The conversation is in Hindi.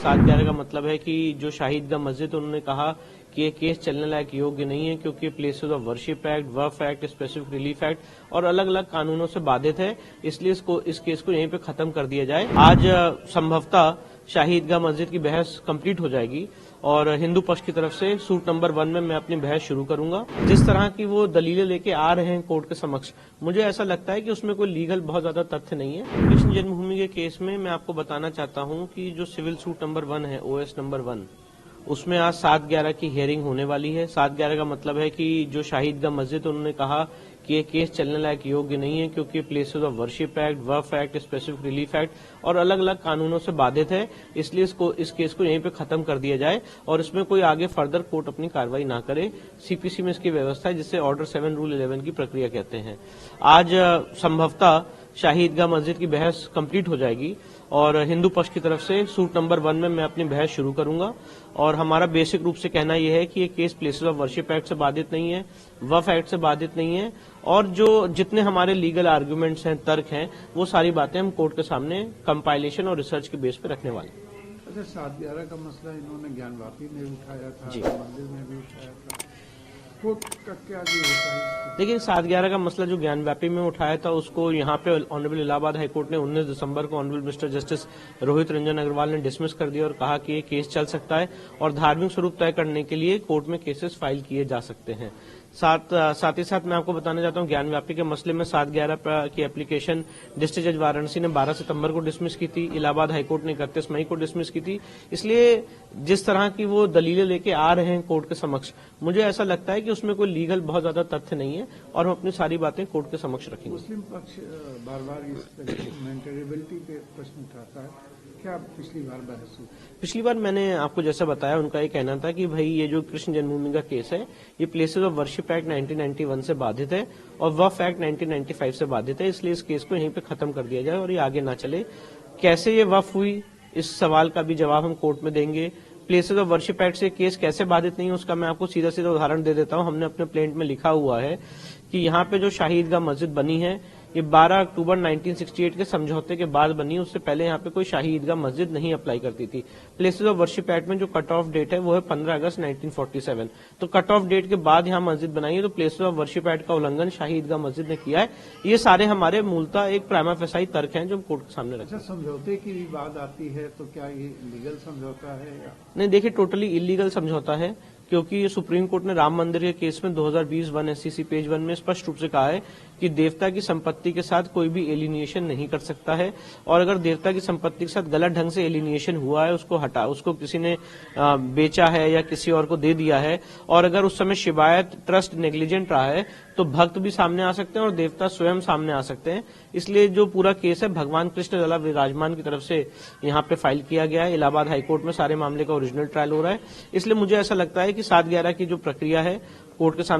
7/11 का मतलब है कि जो शाहिद ईदगाह मस्जिद, उन्होंने कहा कि ये केस चलने लायक योग्य नहीं है क्योंकि places of worship act, Waqf act, specific relief act और अलग अलग कानूनों से बाधित है। इसलिए इस केस को यहीं पे खत्म कर दिया जाए। आज संभवतः शाही ईदगाह मस्जिद की बहस कंप्लीट हो जाएगी और हिंदू पक्ष की तरफ से सूट नंबर 1 में मैं अपनी बहस शुरू करूंगा। जिस तरह की वो दलीलें लेके आ रहे हैं कोर्ट के समक्ष, मुझे ऐसा लगता है कि उसमें कोई लीगल बहुत ज्यादा तथ्य नहीं है। कृष्ण जन्मभूमि के केस में मैं आपको बताना चाहता हूं कि जो सिविल सूट नंबर 1 है, OS नंबर 1, उसमें आज 7/11 की हियरिंग होने वाली है। 7/11 का मतलब है कि जो शाही ईदगाह मस्जिद, उन्होंने कहा कि ये केस चलने लायक योग्य नहीं है क्योंकि places of worship act, Waqf act, specific relief act और अलग अलग कानूनों से बाधित है। इसलिए इस केस को यहीं पे खत्म कर दिया जाए और इसमें कोई आगे फर्दर कोर्ट अपनी कार्रवाई ना करे। सीपीसी में इसकी व्यवस्था है, जिसे ऑर्डर 7 रूल 11 की प्रक्रिया कहते हैं। आज संभवतः शाही ईदगाह मस्जिद की बहस कंप्लीट हो जाएगी और हिंदू पक्ष की तरफ से सूट नंबर 1 में मैं अपनी बहस शुरू करूंगा और हमारा बेसिक रूप से कहना यह है कि ये case places of worship act से बाधित नहीं है, वक्फ एक्ट से बाधित नहीं है और जो जितने हमारे लीगल आर्गुमेंट्स हैं, तर्क हैं, वो सारी बातें हम कोर्ट के सामने कंपाइलेशन और रिसर्च के बेस पे रखने वाले हैं। अच्छा, 7/11 का मसला इन्होंने ज्ञानवापी में उठाया था, मंदिर में भी उठाया था, कोर्ट का क्या व्यू होता है? लेकिन 7/11 का मसला जो ज्ञानव्यापी में उठाया था, उसको यहाँ पे ऑनरेबल इलाहाबाद हाईकोर्ट ने 19 दिसंबर को honourable mister justice Rohit Ranjan Agarwal ने डिसमिस कर दिया और कहा कि ये केस चल सकता है और धार्मिक स्वरूप तय करने के लिए कोर्ट में केसेस फाइल किए जा सकते हैं। साथ ही साथ मैं आपको बताना चाहता हूं, ज्ञानव्यापी के मसले में 7/11 की एप्लीकेशन डिस्ट्रिक्ट जज वाराणसी ने 12 सितंबर को डिसमिस की थी, इलाहाबाद हाईकोर्ट ने 31 मई को डिसमिस की थी। इसलिए जिस तरह की वो दलीलें लेके आ रहे हैं कोर्ट के समक्ष, मुझे ऐसा लगता है कि उसमें कोई लीगल बहुत ज्यादा तथ्य नहीं है और हम अपनी सारी बातें कोर्ट के समक्ष रखेंगे। मुस्लिम पक्ष बार बार इस मेंटेनेबिलिटी पे प्रश्न उठाता है, क्या पिछली बार बहस हुई? पिछली बार मैंने आपको जैसा बताया, उनका ये कहना था कि भाई ये जो कृष्ण जन्मभूमि का केस है, ये प्लेसेस ऑफ वर्शिप एक्ट 1991 से बाधित है और वक्फ एक्ट 1995 से बाधित है। इसलिए इस केस को यहीं पे खत्म कर दिया जाए और ये आगे ना चले। कैसे ये वक्फ हुई, इस सवाल का भी जवाब हम कोर्ट में देंगे। प्लेसेस ऑफ वर्शिप एक्ट से केस कैसे बाधित नहीं है, उसका मैं आपको सीधा सीधा उदाहरण दे देता हूं। हमने अपने प्लेंट में लिखा हुआ है कि यहाँ पे जो शाही ईदगाह मस्जिद बनी है, ये 12 अक्टूबर 1968 के समझौते के बाद बनी। उससे पहले यहाँ पे कोई शाही ईदगाह मस्जिद नहीं अप्लाई करती थी। प्लेसेस ऑफ वर्शिप एक्ट में जो कट ऑफ डेट है वो है 15 अगस्त 1947। तो कट ऑफ डेट के बाद यहाँ मस्जिद बनाई है, तो प्लेसेस ऑफ वर्शिप एक्ट का उल्लंघन शाही ईदगाह मस्जिद ने किया है। ये सारे हमारे मूलतः एक प्राइमा फेसाई तर्क हैं जो हम कोर्ट के सामने रखते हैं। अच्छा, समझौते की भी बात आती है तो क्या ये लीगल समझौता है या नहीं? देखिए, टोटली इलीगल समझौता है क्योंकि सुप्रीम कोर्ट ने राम मंदिर के केस में 2020 1 SCC पेज 1 में स्पष्ट रूप से कहा है कि देवता की संपत्ति के साथ कोई भी एलिनिएशन नहीं कर सकता है और अगर देवता की संपत्ति के साथ गलत ढंग से एलिनिएशन हुआ है, उसको किसी ने बेचा है या किसी और को दे दिया है और अगर उस समय शिवायत ट्रस्ट नेग्लिजेंट रहा है, तो भक्त भी सामने आ सकते हैं और देवता स्वयं सामने आ सकते हैं। इसलिए जो पूरा केस है भगवान कृष्ण लला विराजमान की तरफ से यहाँ पे फाइल किया गया है। इलाहाबाद हाईकोर्ट में सारे मामले का ओरिजिनल ट्रायल हो रहा है। इसलिए मुझे ऐसा लगता है कि 7/11 की जो प्रक्रिया है कोर्ट के सामने